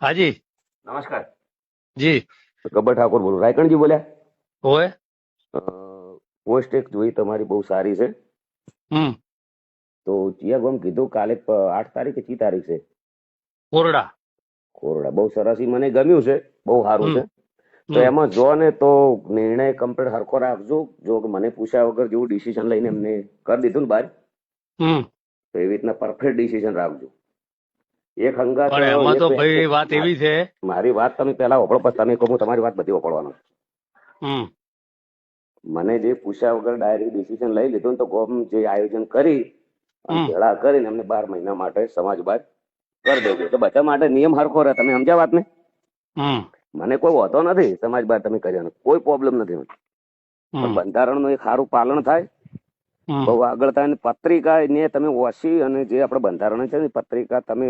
હાજી નમસ્કાર. જી ગબ્બર ઠાકોર બોલું. રાયકણજી બોલ્યા? હોય. અ, પોસ્ટ એક જોઈ તમારી બહુ સારી છે. હમ. તો ચિયા ગોમ કીધું કાલે 8 તારીખ કે કઈ તારીખ છે? કોરડા. કોરડા બહુ સરસ, ઈ મને ગમ્યું છે, બહુ સારું હમ. છે. તો હમ. એમાં જો ને તો નિર્ણય કમ્પ્લીટ હરખો રાખજો. જો કે મને પૂછ્યા વગર જેવું ડિસિઝન લઈને એમને કરી દીધું ને બહાર, હમ. તો એવી રીતના પરફેક્ટ ડિસિઝન રાખજો. એક હંગાત પણ એમાં એક તો વ્યક્તિ, ભાઈ વાત એવી છે. મારી વાત તમે પહેલા વપડો, પછી તમે કહો, હું તમારી વાત બધી વપડવાનો. હમ. મને જે પૂછ્યા વગર ડાયરેક્ટ ડિસિઝન લઈ લીધું ને, તો ગોમ જે આયોજન કરી અને હમ. ભેળા કરીને એમને 12 મહિના માટે સમાજ બાદ કરી દેજો. તો બધા માટે નિયમ હરખો રહે. તમે સમજ્યા વાત ને? હમ. મને કોઈ હોતો નથી સમાજ બાદ તમે કર્યો, કોઈ પ્રોબ્લેમ નથી મને. પણ હમ. બંધારણનું એક સારું પાલન થાય, હમ. બહુ આગળ થાય. અને પત્રિકા ને તમે વાંચી, અને જે આપણે બંધારણ છે ને પત્રિકા, તમે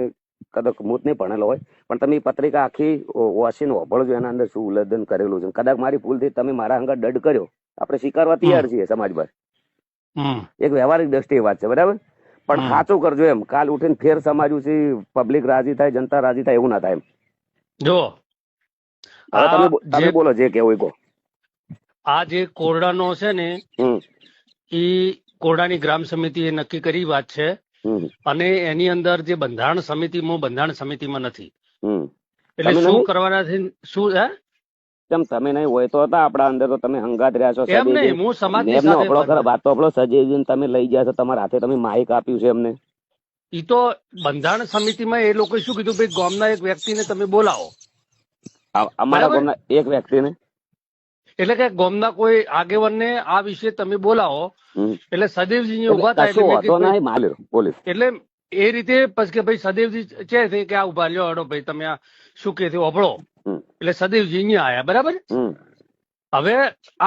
કદાચ હું જ નહીં ભણેલો હોય, પણ તમે એ પત્રિકા આખી વાંચીને વાપરજો, એના અંદર શું ઉલ્લંઘન કરેલું છે. કદાચ મારી ભૂલથી તમે મારા અંગત દંડ કર્યો, આપણે સ્વીકારવા તૈયાર છીએ સમાજ બાદ. હમ. એક વ્યવહારિક દ્રષ્ટિએ વાત છે, બરાબર? પણ હમ. સાચું કરજો એમ. કાલ ઉઠીને ફેર સમાજું છે, પબ્લિક રાજી થાય, જનતા રાજી થાય, એવું ના થાય એમ. જો હવે આ તમે બોલો જે કેવું હોય કહો. આ જે કોરડાનો છે ને, હમ એ કોરડાની ગ્રામ સમિતિએ નક્કી કરી વાત છે. હમ અને એની અંદર જે બંધારણ સમિતિમાં નથી. હમ એટલે તમે શું નહીં? કરવાના છે? શું હે? કેમ તમે નહીં હોય તો હતા આપણા અંદર, તો તમે હંગાત રહ્યા છો એમ નહીં, સજેજી. હું સમાજની મેમને સાથે આપણો ખરા વાત તો આપણો સજેજી તમે લઈ ગયા છો, તમારા હાથે તમે માઇક આપ્યું છે એમને. ઈ તો બંધારણ સમિતિમાં એ લોકોએ શું કીધું, ભાઈ ગામના એક વ્યક્તિને તમે બોલાવો. અમારા બરાબર. ગામના એક વ્યક્તિને. એટલે કે ગામના કોઈ આગેવાનને આ વિશે તમે બોલાવો. હમ એટલે સદેવજી એટલે ઉભા થાય. એટલે કશું મેં હોતો કીધું ભાઈ, નહીં. માલ્યો બોલીશ. એટલે એ રીતે પછી કે ભાઈ સદેવજી છે કે આ ઉભા લ્યો, હડો ભાઈ તમે આ શું કે ઓભળો. હમ એટલે સદેવજી અહીંયા આયા. બરાબર. હમ હવે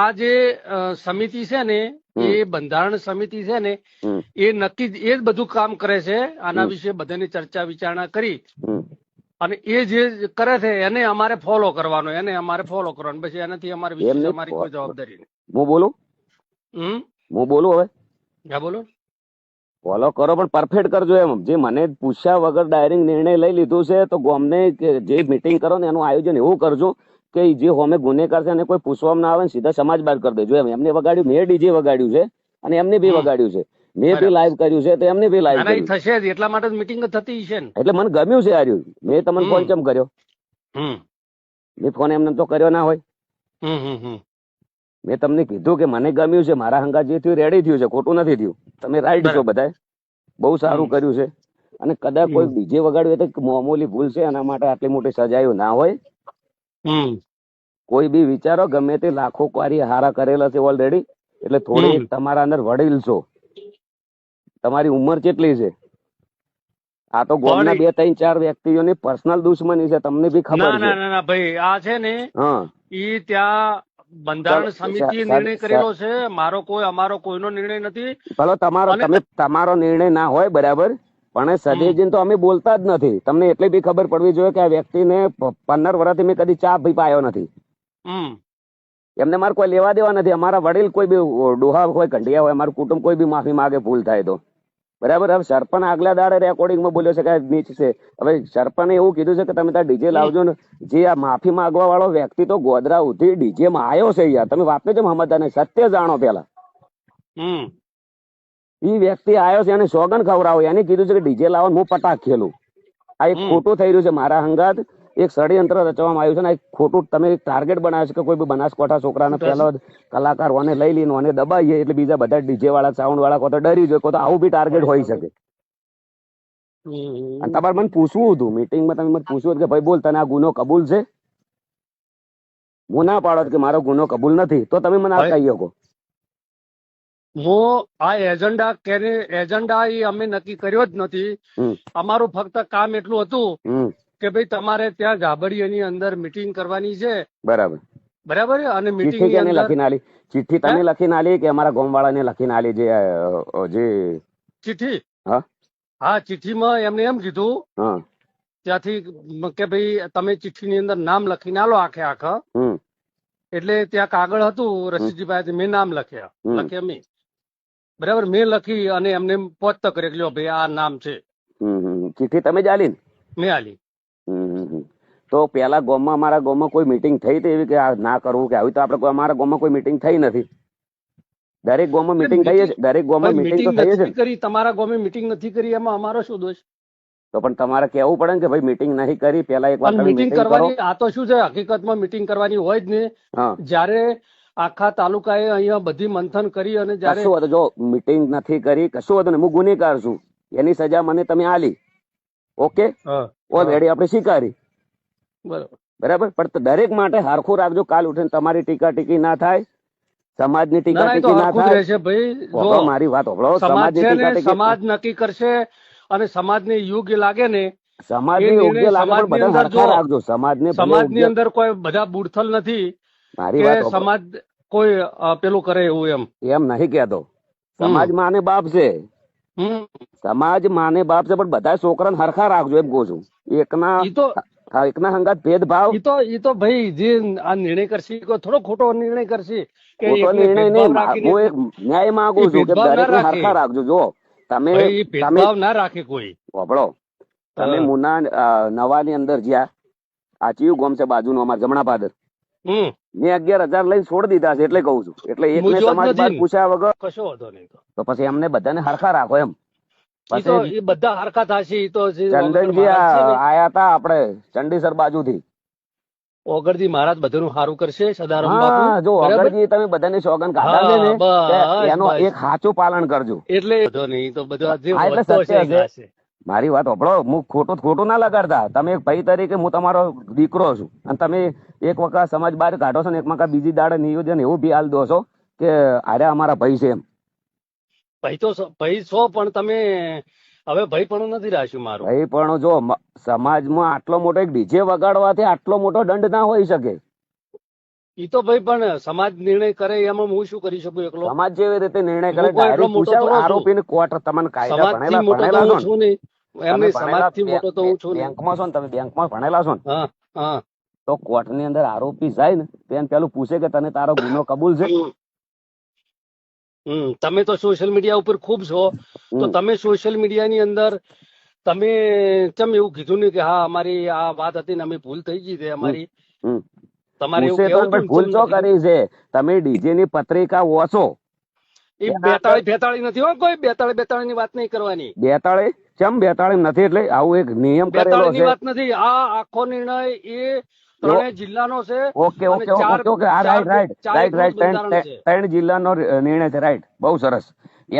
આ જે સમિતિ છે ને, હમ એ બંધારણ સમિતિ છે ને, હમ એ નક્કી એ જ બધું કામ કરે છે. આના હમ વિશે બધાની ચર્ચા વિચારણા કરી હમ અને એ જે કરે છે એને અમારે ફોલો કરવાનો, પછી એનાથી અમારે વિશેષ એમને અમારી કોઈ જવાબદારી નહીં. હું બોલું? હમ. હું બોલું હવે? હા બોલો. ફોલો કરો, પણ પરફેક્ટ કરજો એમ. જે મને પૂછ્યા વગર ડાયરેક્ટ નિર્ણય લઈ લીધું છે, તો ગોમને જે મીટિંગ કરો ને એનું આયોજન એવું કરજો કે જે હોમે ગુનેગાર છે એને કોઈ પૂછવામાં ના આવે ને સીધા સમાજ બહાર કરી દેજો એમ. એમને વગાડ્યું, મેં ડીજે વગાડ્યું છે અને એમને બી વગાડ્યું છે, મેં બી બરાબર. લાઈવ કર્યું છે, તો એમને બી લાઈવ ના ના, એ કર્યું. થશે જ, એટલા માટે મિટિંગ થતી છે ને. એટલે મને ગમ્યું છે આર્યું. મેં તમને ફોન કેમ કર્યો? હમ. મેં ફોન એમને તો કર્યો ના હોય. હમ. હમ. હમ. મેં તમને કીધું કે મને ગમ્યું છે, મારા હંગા જે થયું રેડી થયું છે, ખોટું નથી થયું. તમે રાઈટ છો બરાબર. બધા, બહુ સારું કર્યું છે. અને કદાચ કોઈ હમ. ડીજે વગાડ્યું હોય તો મામૂલી ભૂલ છે, એના માટે આટલી મોટી સજાઓ ના હોય. હમ. કોઈ બી વિચારો, ગમે તે લાખો કાર્ય હારા કરેલા છે ઓલરેડી. એટલે થોડી હમ. તમારા અંદર વડીલ છો, તમારી ઉંમર કેટલી છે? આ તો ગોમના પણ 2 3 4 વ્યક્તિઓની પર્સનલ દુશ્મની છે, તમને બી ખબર ના છે. ના ના ના ભાઈ, આ છે ને, હા, ઈ ત્યાં બંધારણ સમિતિએ નિર્ણય કરેલો છે. અમારો કોઈનો નિર્ણય નથી. ભલો અને તમારો નિર્ણય ના હોય, બરાબર, પણ હમ. સદેજીને તો અમે બોલતા જ નથી. તમને એટલી બી ખબર પડવી જોઈએ કે આ વ્યક્તિને 15 વર્ષથી મેં કદી ચા ભી પાયો નથી. હમ. એમને મારે કોઈ લેવા દેવા નથી. અમારા વડીલ કોઈ બી ડોહા હોય, કંઢિયા હોય, અમારું કુટુંબ કોઈ બી માફી માંગે ભૂલ થાય તો, બરાબર. હવે સરપંચ આગલા દાડે રેકોર્ડિંગમાં બોલ્યો છે કે નીચ છે. હવે સરપંચે એવું કીધું છે કે તમે ત્યાં ડીજે લાવજો ને. જે આ માફી માંગવા વાળો વ્યક્તિ તો ગોધરા ઉઠી ડીજે માં આવ્યો છે યાર. તમે વાતને જેમ સમજતા નહીં, સત્ય જાણો પેલા. હમ. એ વ્યક્તિ આવ્યો છે, એને સોગન ખવડાવો, એને કીધું છે કે ડીજે લાવો, હું પટાક ખેલું. આ એક ખોટું થઈ રહ્યું છે. મારા હંગાત એક ષડયંત્ર રચવામાં આવ્યું છે ને. એક ખોટું તમે ટાર્ગેટ બનાવ્યો છે કે કોઈ બી બનાસકાંઠા છોકરાને પેલો કલાકારોને લઈ લઈને અને દબાઈએ એટલે બીજા બધા ડીજે વાળા, સાઉન્ડ વાળા કોઈ તો ડરી જાય, કોઈ તો આવું બી ટાર્ગેટ હોઈ શકે. અને તમારે મને પૂછવું હતું મીટિંગમાં, તમે મને પૂછવું કે ભાઈ બોલ, તને આ ગુનો કબૂલ છે? હું ના પાડો કે મારો ગુનો કબૂલ નથી, તો તમે મને આ કહી શકો. હું આ એજન્ડા એ અમે નક્કી કર્યો જ નથી. અમારું ફક્ત કામ એટલું હતું કે ભાઈ તમારે ત્યાં જાબડીયાની અંદર મીટિંગ કરવાની છે. બરાબર. બરાબર. અને મીટિંગ ચિઠ્ઠી ની કેને અંદર લખીને આલી? ચિઠ્ઠી તમે લખીને આલી કે અમારા ગામવાળાને લખીને આલી? જે ચિઠ્ઠી, હા હા, ચિઠ્ઠીમાં એમને એમ કીધું હા ત્યાંથી કે ભાઈ તમે ચિઠ્ઠીની અંદર નામ લખીને આલો આખા. એટલે ત્યાં કાગળ હતું રસીદભાઈ, મેં નામ લખ્યા મેં. બરાબર. મેં લખી અને એમને પોત કરી લ્યો ભાઈ આ નામ છે. ચિઠ્ઠી તમે જ આલી ને? મેં આલી. તો પેલા ગામમાં અમારા ગામમાં કોઈ મીટિંગ થઈ હતી એવી કે આ ના કરવું કે આવી? તો આપણે અમારા ગામમાં કોઈ મીટિંગ થઈ નથી. દરેક ગામમાં મીટિંગ થઈ છે, દરેક ગામમાં મીટિંગ તો થઈ છે. કરી તમારા ગામે મીટિંગ નથી કરી એમાં અમારો શું દોષ? તો પણ તમારે કેવું પડે ને કે ભાઈ મીટિંગ નહીં કરી, પેલા એક વાર મીટિંગ કરવાની. આ તો શું છે, હકીકતમાં મીટિંગ કરવાની હોય જ ને. જયારે આખા તાલુકાએ અહીંયા બધી મંથન કરી અને જયારે કશું હતું, જો મીટિંગ નથી કરી કશું હતું ને, હું ગુનેગાર છું, એની સજા મને તમે આલી, ઓકે, ઓલરેડી આપણે સ્વીકારી, બરાબર. પણ દરેક માટે હરખું રાખજો. કાલ ઉઠીને તમારી ટીકા ટીકી ના થાય, સમાજની ટીકા ટીકી ના થાય. મારી વાત સાંભળો. સમાજ નક્કી કરશે અને સમાજને યોગ્ય લાગે ને, સમાજને યોગ્ય લાગે, બધા હરખા રાખજો. સમાજની અંદર કોઈ બધા બુડથલ નથી. મારી વાત સમાજ કોઈ પેલું કરે એવું એમ નહીં કેતો. સમાજ માને બાપ છે, સમાજ માને બાપ છે, પણ બધા છોકરાને હરખા રાખજો એમ કહું છું. એકના હંગાત ભેદભાવ એ તો ભાઈ જે આ નિર્ણય કરશે થોડો ખોટો નિર્ણય કરશે. ખોટો નિર્ણય નહીં, હું એક ન્યાય માંગુ છું કે દરેકને હરખા રાખજો. જો તમે ભેદભાવ ના રાખે કોઈ. સાંભળો, તમે મુના નવાની અંદર જ્યાં આ ચિયું ગામ છે બાજુનું અમારા જમણા પાદર, મેં 11,000 લઈને છોડી દીધા છે એટલે કઉ છું. એટલે એકને સમાજ બાદ પૂછ્યા વગર કશો વાંધો નહીં. તો પછી એમને બધાને હરખા રાખો એમ. પછી બધા હરખા થશે. ચંદનજી આયા હતા આપણે ચંડીસર બાજુથી, ઓગળજી મહારાજ બધાનું સારું કરશે. સદારામ બાપુ, જો ઓગળજી તમે બધાની સોગંદ કાઢા છે ને, એનો એક સાચું પાલન કરજો. એટલે સત્ય છે. મારી વાત સાંભળો, હું ખોટું ના લગાડતા. તમે એક ભાઈ તરીકે હું તમારો દીકરો છું, અને તમે એક વખત સમાજ બહાર કાઢો છો ને એક વખત બીજી દાડે નિયોજન એવું બી હાલ દો છો કે અરે અમારા ભાઈ છે એમ. ભાઈ તો ભાઈ છો, પણ તમે હવે ભાઈ પણ નથી રાખ્યું મારું. ભાઈ પણ જો સમાજમાં આટલો મોટો એક ડીજે વગાડવાથી આટલો મોટો દંડ ના હોઈ શકે. ઈ તો ભાઈ પણ સમાજ નિર્ણય કરે એમાં હું શું કરી શકું એકલો? સમાજ જેવી રીતે નિર્ણય કરે, આરોપીને કોર્ટ તમને કાયદા ભણેલા છો ને, સમાજથી મોટો તો હું છું. બેંકમાં છો ને તમે, બેંકમાં ભણેલા છો ને, તો કોર્ટ ની અંદર આરોપી જાય ને તેને પેલું પૂછે કે તને તારો ગુનો કબૂલ છે? તમે તો સોશિયલ મીડિયા ઉપર ખૂબ છો, તો તમે સોશિયલ મીડિયાની અંદર તમે કેમ એવું કીધું ને કે હા અમારી આ વાત હતી ને અમે ભૂલ થઈ ગઈ છે અમારી? તમારે ભૂલ તો કરી છે. તમે ડીજે ની પત્રિકા વાંચો. એ 42 નથી હો, કોઈ 42 ની વાત નહીં કરવાની. 42 કેમ 42 નથી? એટલે આવું એક નિયમ કરેલો છે. વાત નથી. આ આખો નિર્ણય એ ત્રણેય જિલ્લાનો છે. Okay okay okay, right. 3 જિલ્લાનો નિર્ણય છે, રાઈટ. બહુ સરસ.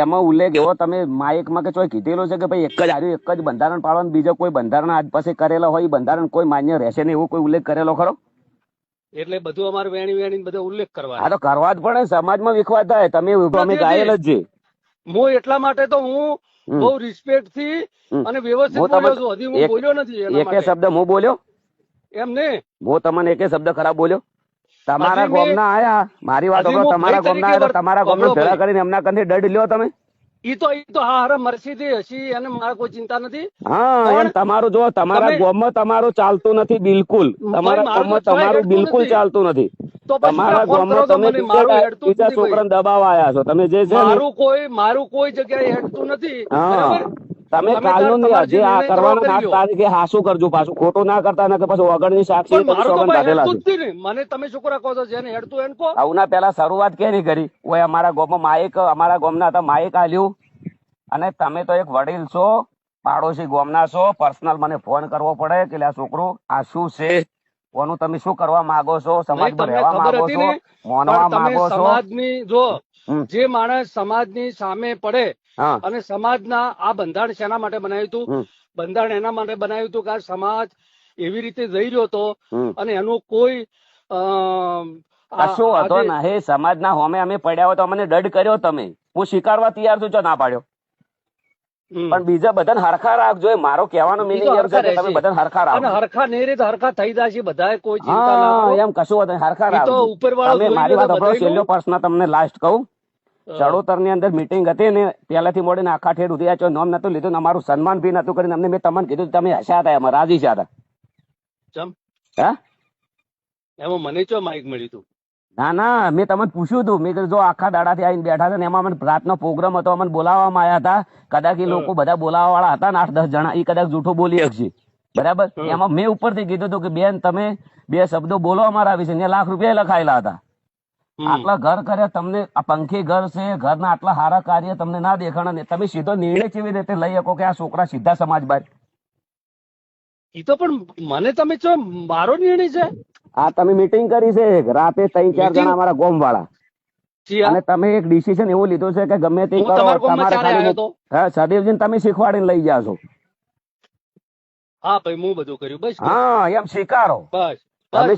એમાં ઉલ્લેખ એવો તમે માઇકમાં કે ચોય કીધેલો છે કે ભાઈ એક જ બંધારણ પાળવાનું, બીજો કોઈ બંધારણ આજ પાસે કરેલો હોય બંધારણ કોઈ માન્ય રહેશે નહીં, એવો કોઈ ઉલ્લેખ કરેલો ખરો? એટલે બધું અમારે વેણી બધો ઉલ્લેખ કરવા. હા તો કરવા જ પડે. સમાજમાં વિખવાદ થાય. તમે ગાયેલ જ છે. હું એટલા માટે તો હું બહુ રિસ્પેક્ટ થી અને વ્યવસ્થિત બોલ્યો છું. હજી હું બોલ્યો નથી. એકે શબ્દ હું બોલ્યો એમ ને? હું તમને એકે શબ્દ ખરાબ બોલ્યો? તમારા ગામના આયા, મારી વાત તમારા ગામના આયા, તમારા ગામનો ભેળા કરીને એમના કંઈ દંડ લ્યો તમે. ઈ તો હા મરસી થી હસી અને મારે કોઈ ચિંતા નથી. હા એમ તમારું જો તમારા ગામમાં તમારું ચાલતું નથી બિલકુલ. તમારા ગામમાં તમારું બિલકુલ ચાલતું નથી. તમારા ગામમાં તમે બીજા છોકરાને દબાવવા આવ્યા છો. તમે જે છે મારું કોઈ જગ્યાએ હેડતું નથી. તમે કાલનું જે આ કરવાના 8 તારીખે હાસું કરજો. પાછું ખોટું ના કરતા ને પછી વગરની સાક્ષી મને તમે છોકરા કહો છો જેને હેડતું એને કહો. આવું પેલા શરૂઆત કેની કરી? ઓય અમારા ગામમાં માઇક, અમારા ગામના હતા માઇક આલ્યું, અને તમે તો એક વડીલ છો, પાડોશી ગામના છો, પર્સનલ મને ફોન કરવો પડે કે આ છોકરું આ શું છે, કોનું તમે શું કરવા માંગો છો, સમાજમાં રહેવા માંગો છો, માનવા માંગો છો. સમાજની જો જે માણસ સમાજની સામે પડે અને સમાજના આ બંધારણ શેના માટે બનાવ્યું હતું? બંધારણ એના માટે બનાવ્યું હતું કે આ સમાજ એવી રીતે જઈ રહ્યો હતો અને એનું કોઈ કશું હતો નહીં. સમાજના હોમે અમે પડ્યા હોય તો અમને દંડ કર્યો તમે, હું સ્વીકારવા તૈયાર છું, ના પાડ્યો. પણ બીજા બધાને હરખા રાખજો. મારો કહેવાનો મિનિંગ એમ છે કે તમે બધાને હરખા રાખો. હરખા નહીં રે તો હરખા થઈ જશે બધા, કોઈ ચિંતા ના. એમ કશું હતું, હરખા રાખો. મારી વાત આપણો છેલ્લો પ્રશ્ન તમને લાસ્ટ કહું. ચડોતર ની અંદર મીટિંગ હતી ને, પેલાથી મળીને આખા ઠેર ઉઠી નામ નતું લીધું, અમારું સન્માન બી નતું કરીને અમને મેં તમને કીધું તમે હસ્યા હતા, એમાં રાજી છે હતા. એમાં મને ચો માઇક મળ્યું હતું? ના મેં તમને પૂછ્યું હતું. મેં કીધું જો આખા દાડાથી આવીને બેઠા છે ને, એમાં મને રાતનો પ્રોગ્રામ હતો, અમને બોલાવવામાં આવ્યા હતા. કદાચ એ લોકો બધા બોલાવવા વાળા હતા ને 8-10 જણા, એ કદાચ જૂઠું બોલી શકશે. બરાબર. એમાં મેં ઉપરથી કીધું હતું કે બેન તમે 2 શબ્દો બોલો અમારા વિશે. ને ₹1,00,000 લખાયેલા હતા. આટલા ઘર કર્યા, તમને આ પંખી ઘર છે, ઘરના આટલા સારા કાર્ય તમને ના દેખાણા ને તમે સીધો નિર્ણય કેવી રીતે લઈ શકો કે આ છોકરા સીધા સમાજ બહાર? એ તો પણ મને તમે છો મારો નિર્ણય છે. આ તમે મીટિંગ કરી છે રાતે 3-4 જણા અમારા ગોમ વાળા, અને તમે એક ડિસિઝન એવું લીધું છે કે ગમે તે કરો તમારે ખાલી સદેવજીને તમે શીખવાડીને લઈ જાશો. હા ભાઈ હું બધું કર્યું બસ. હા એમ સ્વીકારો. બસ તમે